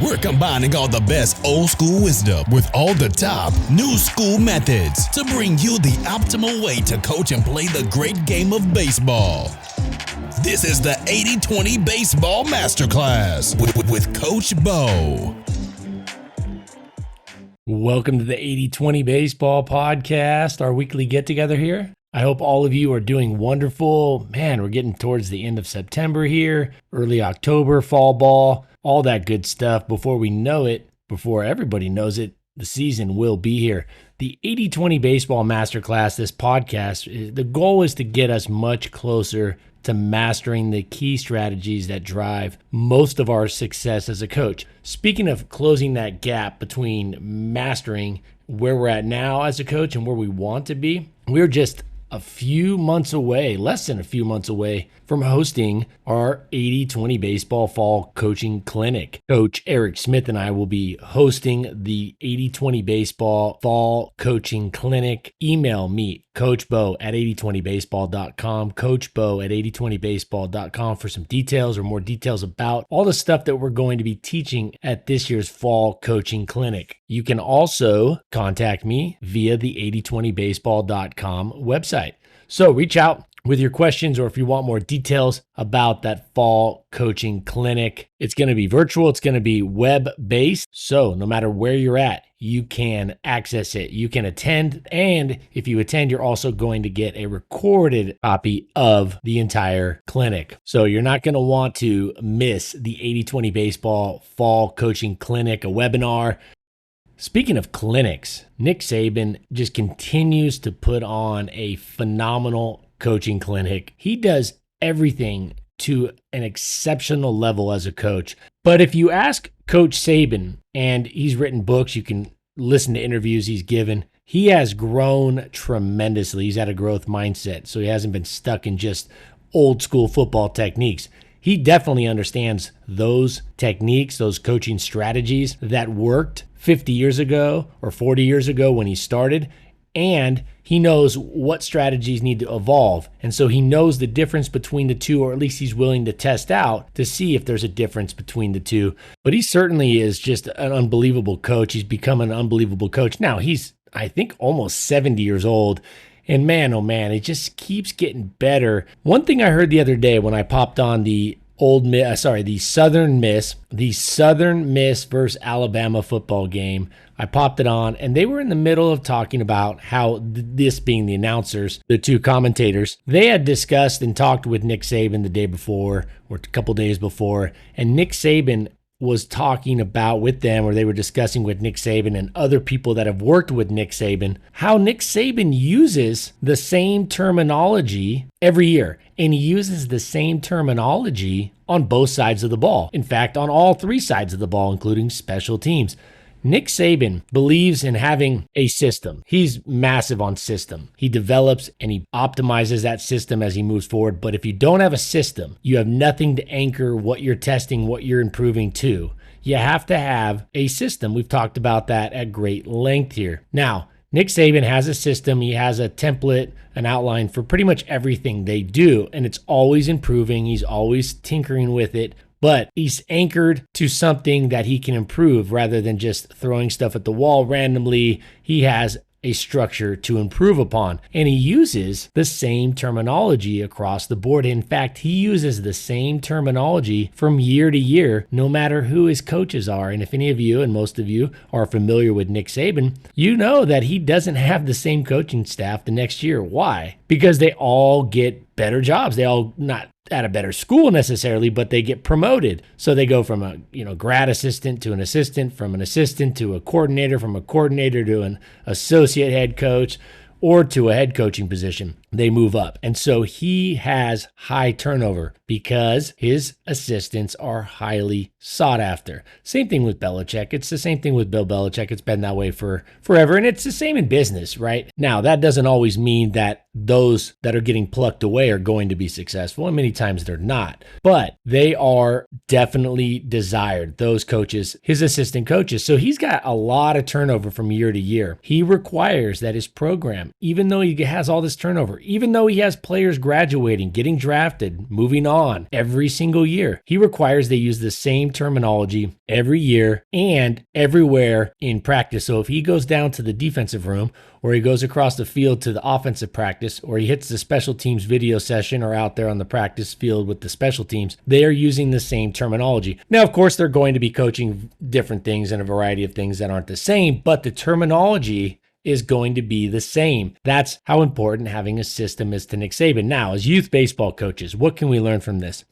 We're combining all the best old school wisdom with all the top new school methods to bring you the optimal way to coach and play the great game of baseball. This is the 80-20 Baseball Masterclass with Coach Bo. Welcome to the 80-20 Baseball Podcast, our weekly get-together here. I hope all of you are doing wonderful. Man, we're getting towards the end of September here, early October, fall ball, all that good stuff. Before we know it, before everybody knows it, the season will be here. The 80-20 Baseball Masterclass, this podcast, the goal is to get us much closer to mastering the key strategies that drive most of our success as a coach. Speaking of closing that gap between mastering where we're at now as a coach and where we want to be, we're just a few months away, less than a few months away from hosting our 80-20 Baseball Fall Coaching Clinic. Coach Eric Smith and I will be hosting the 80-20 Baseball Fall Coaching Clinic. Email me, CoachBo at 8020baseball.com, CoachBo at 8020baseball.com for some details or more details about all the stuff that we're going to be teaching at this year's Fall Coaching Clinic. You can also contact me via the 8020baseball.com website. So reach out with your questions, or if you want more details about that fall coaching clinic. It's going to be virtual. It's going to be web-based. So no matter where you're at, you can access it. You can attend. And if you attend, you're also going to get a recorded copy of the entire clinic. So you're not going to want to miss the 80-20 Baseball Fall Coaching Clinic, a webinar. Speaking of clinics, Nick Saban just continues to put on a phenomenal coaching clinic. He does everything to an exceptional level as a coach. But if you ask Coach Saban, and he's written books, you can listen to interviews he's given, he has grown tremendously. He's had a growth mindset, so he hasn't been stuck in just old school football techniques. He definitely understands those techniques, those coaching strategies that worked 50 years ago or 40 years ago when he started, and he knows what strategies need to evolve. And so he knows the difference between the two, or at least he's willing to test out to see if there's a difference between the two. But he certainly is just an unbelievable coach. He's become an unbelievable coach. Now he's, I think, almost 70 years old. And man, oh man, it just keeps getting better. One thing I heard the other day when I popped on the Southern Miss versus Alabama football game. I popped it on, and they were in the middle of talking about how this being the announcers, the two commentators, they had discussed and talked with Nick Saban the day before or a couple days before, and Nick Saban was talking about with them, or they were discussing with Nick Saban and other people that have worked with Nick Saban, how Nick Saban uses the same terminology every year. And he uses the same terminology on both sides of the ball. In fact, on all three sides of the ball, including special teams. Nick Saban believes in having a system. He's massive on system. He develops and he optimizes that system as he moves forward. But if you don't have a system, you have nothing to anchor what you're testing, what you're improving to. You have to have a system. We've talked about that at great length here. Now, Nick Saban has a system. He has a template, an outline for pretty much everything they do, and it's always improving. He's always tinkering with it, but he's anchored to something that he can improve rather than just throwing stuff at the wall randomly. He has a structure to improve upon, and he uses the same terminology across the board. In fact, he uses the same terminology from year to year, no matter who his coaches are. And if any of you, and most of you, are familiar with Nick Saban, you know that he doesn't have the same coaching staff the next year. Why? Because they all get better jobs. They all, not at a better school necessarily, but they get promoted. So they go from a grad assistant to an assistant, from an assistant to a coordinator, from a coordinator to an associate head coach, or to a head coaching position. They move up. And so he has high turnover because his assistants are highly sought after. Same thing with Belichick. It's the same thing with Bill Belichick. It's been that way for forever. And it's the same in business, right? Now, that doesn't always mean that those that are getting plucked away are going to be successful. And many times they're not. But they are definitely desired, those coaches, his assistant coaches. So he's got a lot of turnover from year to year. He requires that his program, even though he has all this turnover, even though he has players graduating, getting drafted, moving on every single year, he requires they use the same terminology every year and everywhere in practice. So if he goes down to the defensive room, or he goes across the field to the offensive practice, or he hits the special teams video session or out there on the practice field with the special teams, they are using the same terminology. Now, of course, they're going to be coaching different things and a variety of things that aren't the same, but the terminology is going to be the same. That's how important having a system is to Nick Saban. Now, as youth baseball coaches, what can we learn from this?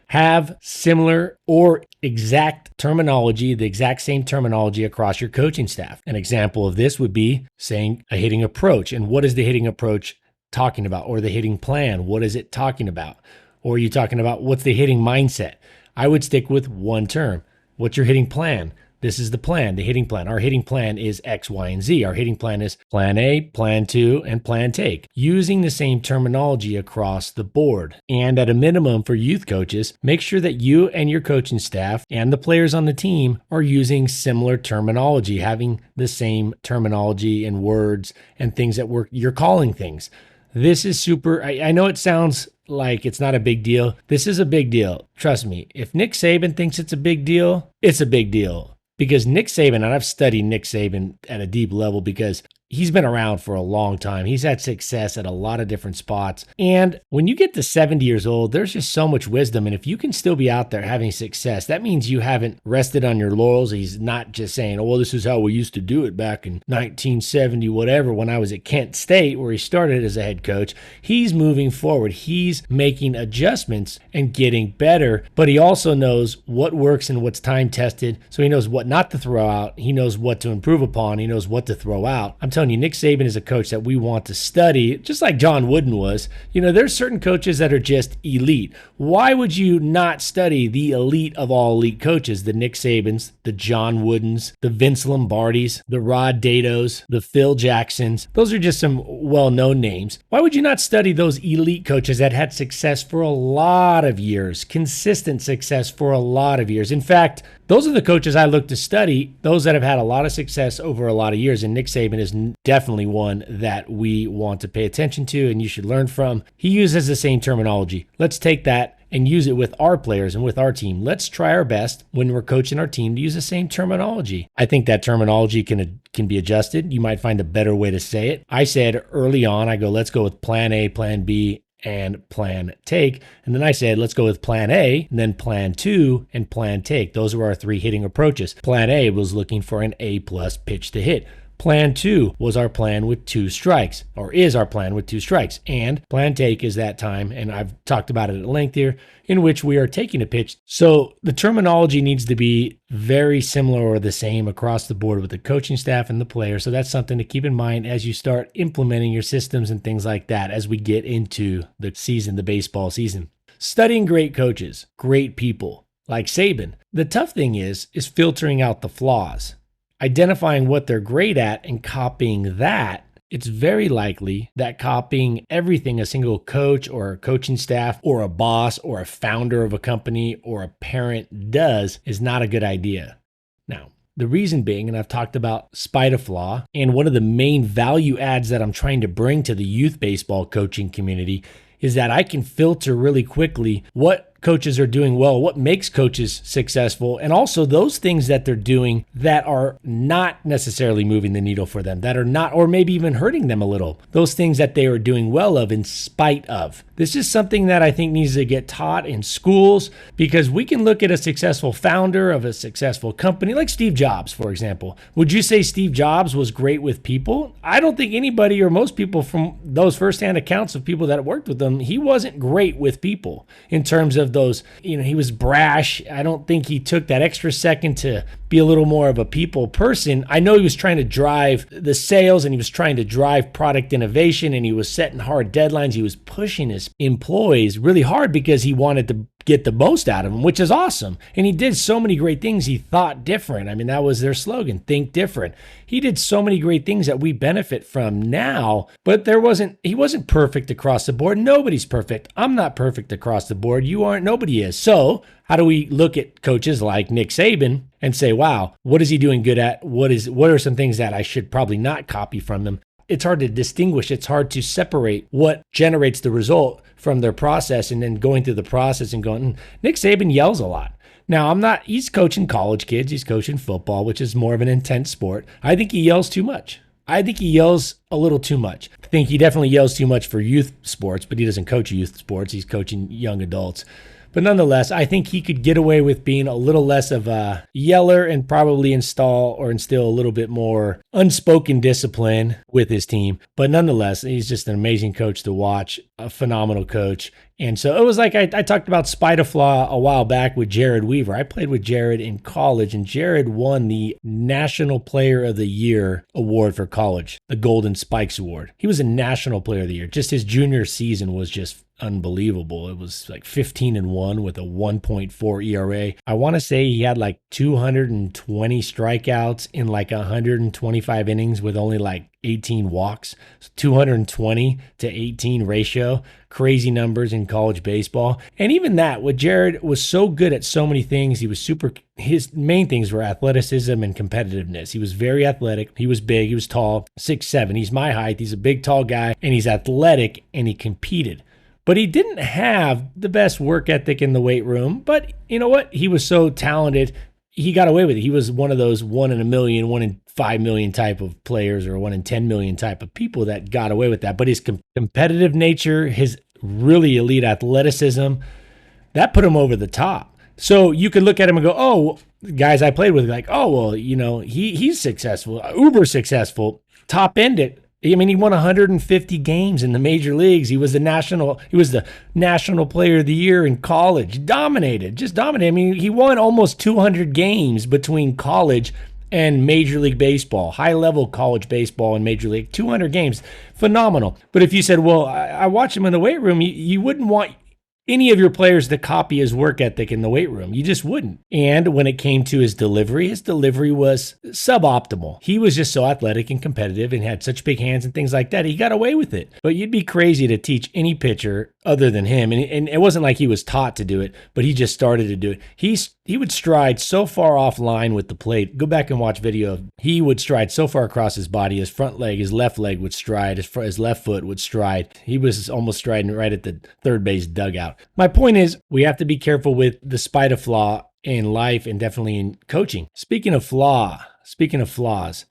Have similar or exact terminology, the exact same terminology across your coaching staff. An example of this would be saying a hitting approach. And what is the hitting approach talking about? Or the hitting plan, what is it talking about? Or are you talking about what's the hitting mindset? I would stick with one term. What's your hitting plan? This is the plan, the hitting plan. Our hitting plan is X, Y, and Z. Our hitting plan is plan A, plan 2, and plan take. Using the same terminology across the board. And at a minimum for youth coaches, make sure that you and your coaching staff and the players on the team are using similar terminology, having the same terminology and words and things that you're calling things. This is super. I know it sounds like it's not a big deal. This is a big deal. Trust me, if Nick Saban thinks it's a big deal, it's a big deal. Because Nick Saban, and I've studied Nick Saban at a deep level because he's been around for a long time. He's had success at a lot of different spots. And when you get to 70 years old, there's just so much wisdom. And if you can still be out there having success, that means you haven't rested on your laurels. He's not just saying, oh, well, this is how we used to do it back in 1970, whatever, when I was at Kent State, where he started as a head coach. He's moving forward. He's making adjustments and getting better. But he also knows what works and what's time tested. So he knows what not to throw out. He knows what to improve upon. He knows what to throw out. I'm telling you, Nick Saban is a coach that we want to study, just like John Wooden was. You know, there's certain coaches that are just elite. Why would you not study the elite of all elite coaches? The Nick Sabans, the John Woodens, the Vince Lombardis, the Rod Datos, the Phil Jacksons. Those are just some well-known names. Why would you not study those elite coaches that had success for a lot of years, consistent success for a lot of years? In fact, those are the coaches I look to study, those that have had a lot of success over a lot of years. And Nick Saban is definitely one that we want to pay attention to and you should learn from. He uses the same terminology. Let's take that and use it with our players and with our team. Let's try our best when we're coaching our team to use the same terminology. I think that terminology can be adjusted. You might find a better way to say it. I said early on, let's go with plan A, plan B, and plan take. And then I said, let's go with plan A, and then plan 2 and plan take. Those were our 3 hitting approaches. Plan A was looking for an A+ pitch to hit. Plan 2 was our plan with 2 strikes, or is our plan with 2 strikes. And plan take is that time, and I've talked about it at length here, in which we are taking a pitch. So the terminology needs to be very similar or the same across the board with the coaching staff and the players. So that's something to keep in mind as you start implementing your systems and things like that as we get into the season, the baseball season. Studying great coaches, great people like Saban. The tough thing is filtering out the flaws. Identifying what they're great at and copying that. It's very likely that copying everything a single coach or a coaching staff or a boss or a founder of a company or a parent does is not a good idea. Now, the reason being, and I've talked about spite a flaw, and one of the main value adds that I'm trying to bring to the youth baseball coaching community is that I can filter really quickly what coaches are doing well, what makes coaches successful, and also those things that they're doing that are not necessarily moving the needle for them, that are not, or maybe even hurting them a little. Those things that they are doing well of in spite of. This is something that I think needs to get taught in schools because we can look at a successful founder of a successful company, like Steve Jobs, for example. Would you say Steve Jobs was great with people? I don't think anybody or most people from those firsthand accounts of people that worked with him, he wasn't great with people in terms of those, he was brash. I don't think he took that extra second to be a little more of a people person. I know he was trying to drive the sales and he was trying to drive product innovation and he was setting hard deadlines. He was pushing his employees really hard because he wanted to get the most out of them, which is awesome. And he did so many great things. He thought different. I mean, that was their slogan, think different. He did so many great things that we benefit from now, but he wasn't perfect across the board. Nobody's perfect. I'm not perfect across the board. You aren't, nobody is. So how do we look at coaches like Nick Saban and say, wow, what is he doing good at? What are some things that I should probably not copy from him? it's hard to distinguish. It's hard to separate what generates the result from their process, and then going through the process and going, Nick Saban yells a lot. Now, he's coaching college kids. He's coaching football, which is more of an intense sport. I think he yells too much. I think he yells a little too much. I think he definitely yells too much for youth sports, but he doesn't coach youth sports. He's coaching young adults. But nonetheless, I think he could get away with being a little less of a yeller and probably instill a little bit more unspoken discipline with his team. But nonetheless, he's just an amazing coach to watch, a phenomenal coach. And so it was like I talked about Spider Flaw a while back with Jared Weaver. I played with Jared in college, and Jared won the National Player of the Year award for college, the Golden Spikes Award. He was a National Player of the Year. Just his junior season was just unbelievable. It was like 15-1 with a 1.4 ERA. I want to say he had like 220 strikeouts in like 125 innings with only like 18 walks. 220 to 18 ratio. Crazy numbers in college baseball. And even that, what Jared was so good at so many things. His main things were athleticism and competitiveness. He was very athletic. He was big. He was tall, 6'7". He's my height. He's a big, tall guy, and he's athletic, and he competed. But he didn't have the best work ethic in the weight room. But you know what? He was so talented, he got away with it. He was one of those 1 in a million, 1 in 5 million type of players, or 1 in 10 million type of people that got away with that. But his competitive nature, his really elite athleticism, that put him over the top. So you could look at him and go, oh, guys I played with, like, oh, well, he's successful, uber successful, top end it. I mean, he won 150 games in the major leagues. He was the national player of the year in college. Just dominated. I mean, he won almost 200 games between college and Major League Baseball, high-level college baseball and Major League, 200 games. Phenomenal. But if you said, well, I watched him in the weight room, you wouldn't want any of your players to copy his work ethic in the weight room. You just wouldn't. And when it came to his delivery was suboptimal. He was just so athletic and competitive and had such big hands and things like that. He got away with it. But you'd be crazy to teach any pitcher other than him. And it wasn't like he was taught to do it, but he just started to do it. He would stride so far offline with the plate. Go back and watch video. He would stride so far across his body. His front leg, his left leg would stride. His left foot would stride. He was almost striding right at the third base dugout. My point is, we have to be careful with the spider flaw in life and definitely in coaching. Speaking of flaws,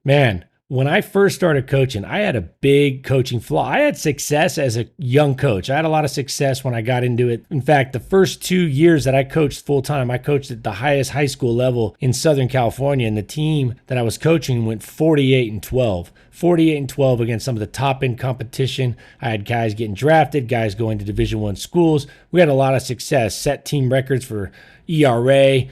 man, when I first started coaching, I had a big coaching flaw. I had success as a young coach. I had a lot of success when I got into it. In fact, the first 2 years that I coached full time, I coached at the highest high school level in Southern California, and the team that I was coaching went 48-12. 48-12 against some of the top end competition. I had guys getting drafted, guys going to Division I schools. We had a lot of success, set team records for ERA.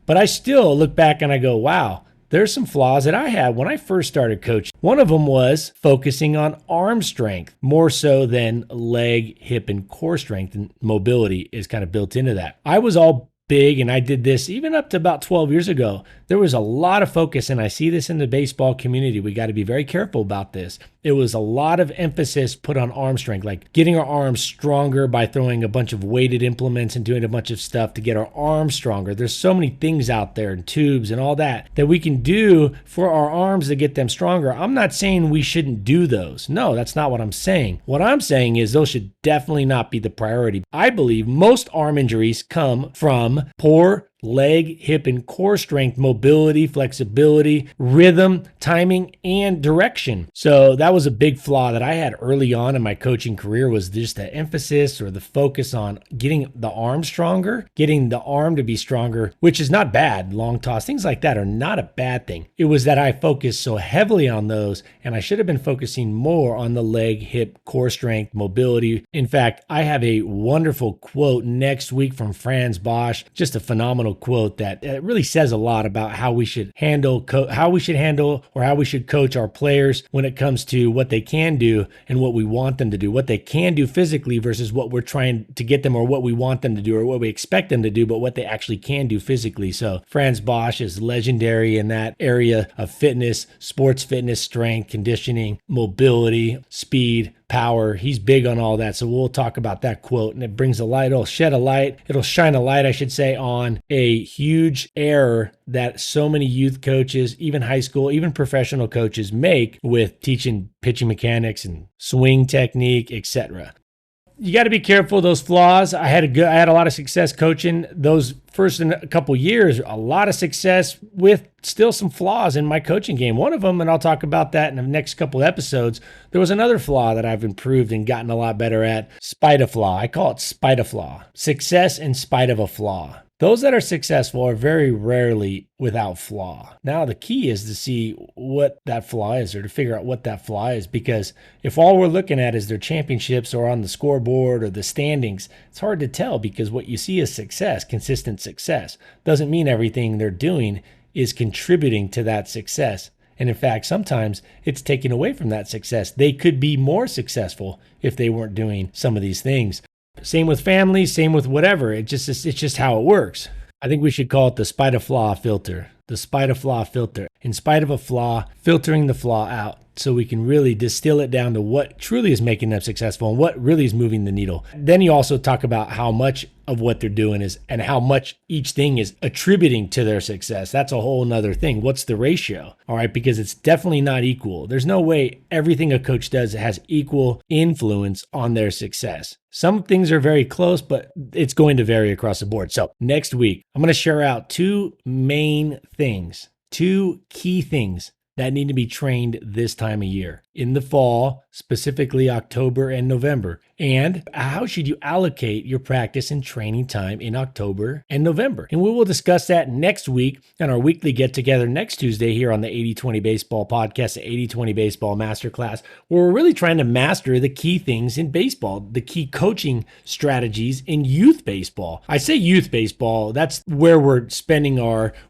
But I still look back and I go, wow, there's some flaws that I had when I first started coaching. One of them was focusing on arm strength more so than leg, hip, and core strength, and mobility is kind of built into that. I was all big, and I did this even up to about 12 years ago. There was a lot of focus, and I see this in the baseball community. We got to be very careful about this. It was a lot of emphasis put on arm strength, like getting our arms stronger by throwing a bunch of weighted implements and doing a bunch of stuff to get our arms stronger. There's so many things out there, and tubes and all that we can do for our arms to get them stronger. I'm not saying we shouldn't do those. No, that's not what I'm saying. What I'm saying is those should definitely not be the priority. I believe most arm injuries come from poor leg, hip, and core strength, mobility, flexibility, rhythm, timing, and direction. So that was a big flaw that I had early on in my coaching career, was just the emphasis or the focus on getting the arm stronger, getting the arm to be stronger, which is not bad. Long toss, things like that are not a bad thing. It was that I focused so heavily on those, and I should have been focusing more on the leg, hip, core strength, mobility. In fact, I have a wonderful quote next week from Franz Bosch, just a phenomenal quote that really says a lot about how we should handle how we should coach our players when it comes to what they can do and what we want them to do, what they can do physically versus what we're trying to get them, or what we want them to do, or what we expect them to do, but what they actually can do physically. So Franz Bosch is legendary in that area of fitness, sports fitness, strength, conditioning, mobility, speed, power. He's big on all that. So we'll talk about that quote, and it brings a light. It'll shine a light, I should say, on a huge error that so many youth coaches, even high school, even professional coaches make with teaching pitching mechanics and swing technique, etc. You got to be careful of those flaws. I had a lot of success coaching those first in a couple years, a lot of success with still some flaws in my coaching game. One of them, and I'll talk about that in the next couple episodes, there was another flaw that I've improved and gotten a lot better at, spite of flaw. I call it spite of flaw. Success in spite of a flaw. Those that are successful are very rarely without flaw. Now, the key is to see what that flaw is, or to figure out what that flaw is, because if all we're looking at is their championships or on the scoreboard or the standings, it's hard to tell, because what you see is success, consistent success. Doesn't mean everything they're doing is contributing to that success. And in fact, sometimes it's taking away from that success. They could be more successful if they weren't doing some of these things. Same with family, same with whatever. It's just how it works. I think we should call it the spite of flaw filter. The spite of flaw filter. In spite of a flaw, filtering the flaw out so we can really distill it down to what truly is making them successful and what really is moving the needle. Then you also talk about how much of what they're doing is and how much each thing is attributing to their success. That's a whole nother thing. What's the ratio? All right, because it's definitely not equal. There's no way everything a coach does has equal influence on their success. Some things are very close, but it's going to vary across the board. So next week, I'm going to share out two main things, two key things that need to be trained this time of year. In the fall, specifically October and November. And how should you allocate your practice and training time in October and November? And we will discuss that next week on our weekly get-together next Tuesday here on the 80/20 Baseball Podcast, the 80/20 Baseball Masterclass, where we're really trying to master the key things in baseball, the key coaching strategies in youth baseball. I say youth baseball, that's where we're spending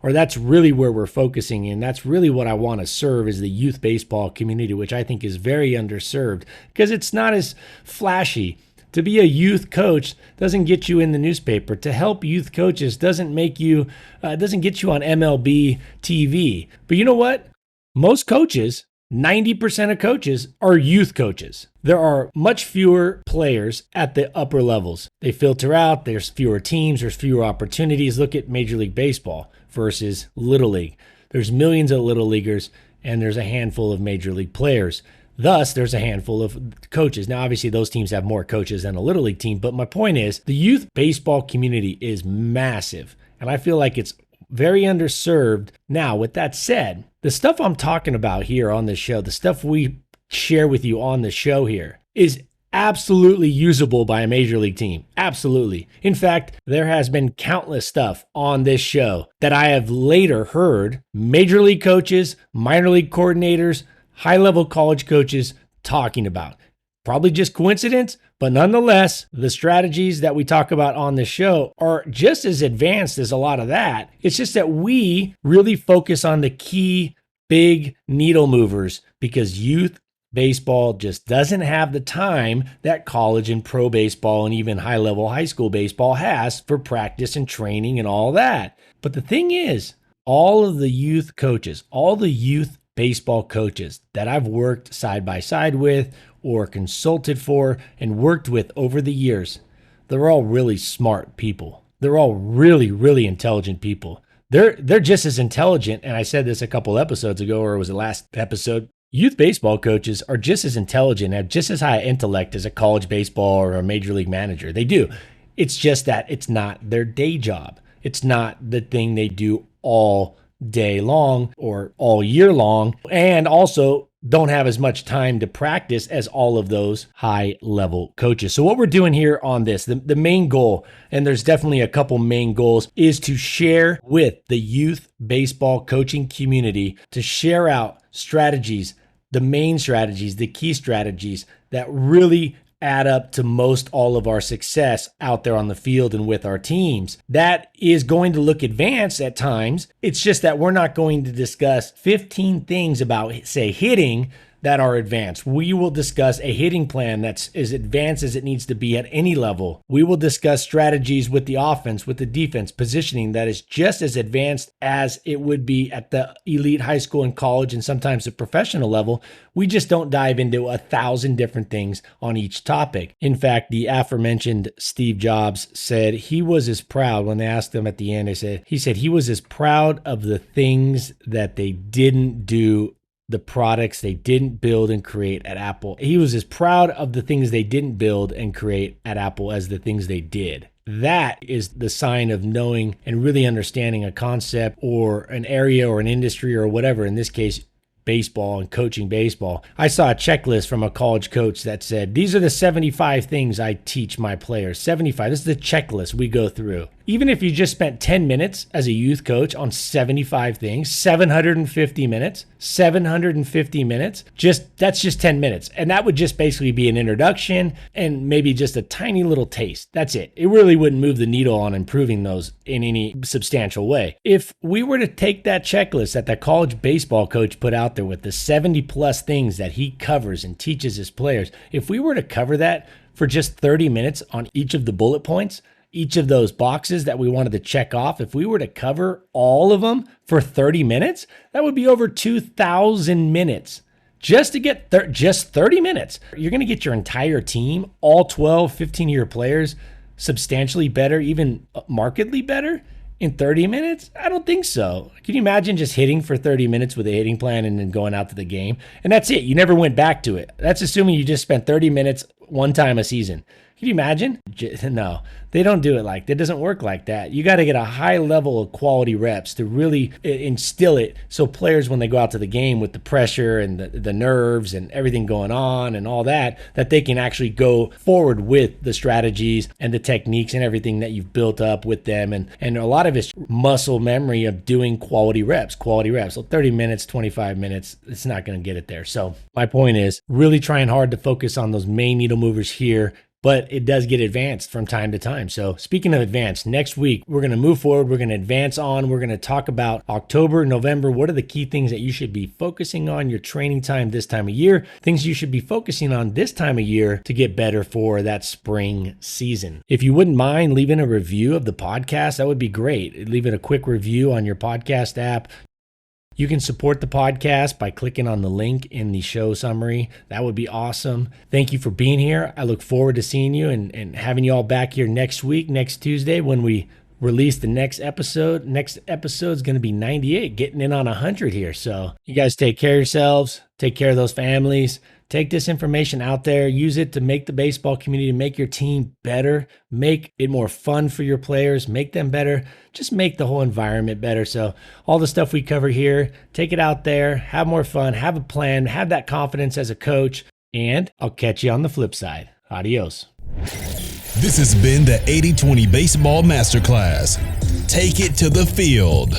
that's really where we're focusing, and that's really what I want to serve is the youth baseball community, which I think is very underserved because it's not as flashy. To be a youth coach doesn't get you in the newspaper. To help youth coaches doesn't get you on MLB TV. But you know what? Most coaches, 90% of coaches, are youth coaches. There are much fewer players at the upper levels. They filter out. There's fewer teams. There's fewer opportunities. Look at Major League Baseball versus Little League. There's millions of Little Leaguers, and there's a handful of Major League players. Thus, there's a handful of coaches. Now, obviously, those teams have more coaches than a Little League team, but my point is the youth baseball community is massive, and I feel like it's very underserved. Now, with that said, the stuff I'm talking about here on this show, the stuff we share with you on the show here, is absolutely usable by a Major League team. Absolutely. In fact, there has been countless stuff on this show that I have later heard Major League coaches, minor league coordinators, high-level college coaches talking about. Probably just coincidence, but nonetheless, the strategies that we talk about on the show are just as advanced as a lot of that. It's just that we really focus on the key big needle movers because youth baseball just doesn't have the time that college and pro baseball and even high-level high school baseball has for practice and training and all that. But the thing is, all of the youth coaches, all the youth baseball coaches that I've worked side by side with or consulted for and worked with over the years, they're all really smart people. They're all really, really intelligent people. They're just as intelligent, and I said this a couple episodes ago, or was it last episode? Youth baseball coaches are just as intelligent, have just as high intellect as a college baseball or a major league manager. They do. It's just that it's not their day job. It's not the thing they do all day long or all year long, and also don't have as much time to practice as all of those high level coaches. So what we're doing here on this, the main goal, and there's definitely a couple main goals, is to share with the youth baseball coaching community, to share out strategies, the main strategies, the key strategies that really add up to most all of our success out there on the field and with our teams. That is going to look advanced at times. It's just that we're not going to discuss 15 things about, say, hitting that are advanced. We will discuss a hitting plan that's as advanced as it needs to be at any level. We will discuss strategies with the offense, with the defense, positioning that is just as advanced as it would be at the elite high school and college and sometimes the professional level. We just don't dive into 1,000 different things on each topic. In fact, the aforementioned Steve Jobs said he was as proud when they asked him at the end, he said he was as proud of the things that they didn't do, the products they didn't build and create at Apple. He was as proud of the things they didn't build and create at Apple as the things they did. That is the sign of knowing and really understanding a concept or an area or an industry or whatever. In this case, baseball and coaching baseball. I saw a checklist from a college coach that said, these are the 75 things I teach my players. 75. This is the checklist we go through. Even if you just spent 10 minutes as a youth coach on 75 things, 750 minutes, that's just 10 minutes. And that would just basically be an introduction and maybe just a tiny little taste. That's it. It really wouldn't move the needle on improving those in any substantial way. If we were to take that checklist that the college baseball coach put out there with the 70 plus things that he covers and teaches his players, if we were to cover that for just 30 minutes on each of the bullet points, each of those boxes that we wanted to check off, if we were to cover all of them for 30 minutes, that would be over 2,000 minutes just to get just 30 minutes. You're going to get your entire team, all 12, 15-year players, substantially better, even markedly better in 30 minutes? I don't think so. Can you imagine just hitting for 30 minutes with a hitting plan and then going out to the game? And that's it. You never went back to it. That's assuming you just spent 30 minutes one time a season. Can you imagine? No, they don't do it like that. It doesn't work like that. You got to get a high level of quality reps to really instill it so players, when they go out to the game with the pressure and the nerves and everything going on and all that, that they can actually go forward with the strategies and the techniques and everything that you've built up with them. And a lot of it's muscle memory of doing quality reps. So 30 minutes, 25 minutes, it's not going to get it there. So my point is really trying hard to focus on those main needle movers here, but it does get advanced from time to time. So speaking of advanced, next week, we're going to move forward. We're going to advance on. We're going to talk about October, November. What are the key things that you should be focusing on your training time this time of year? Things you should be focusing on this time of year to get better for that spring season. If you wouldn't mind leaving a review of the podcast, that would be great. Leave it a quick review on your podcast app. You can support the podcast by clicking on the link in the show summary. That would be awesome. Thank you for being here. I look forward to seeing you and having you all back here next week, next Tuesday, when we release the next episode. Next episode is going to be 98, getting in on 100 here. So you guys take care of yourselves. Take care of those families. Take this information out there, use it to make the baseball community, make your team better, make it more fun for your players, make them better, just make the whole environment better. So all the stuff we cover here, take it out there, have more fun, have a plan, have that confidence as a coach, and I'll catch you on the flip side. Adios. This has been the 80-20 Baseball Masterclass. Take it to the field.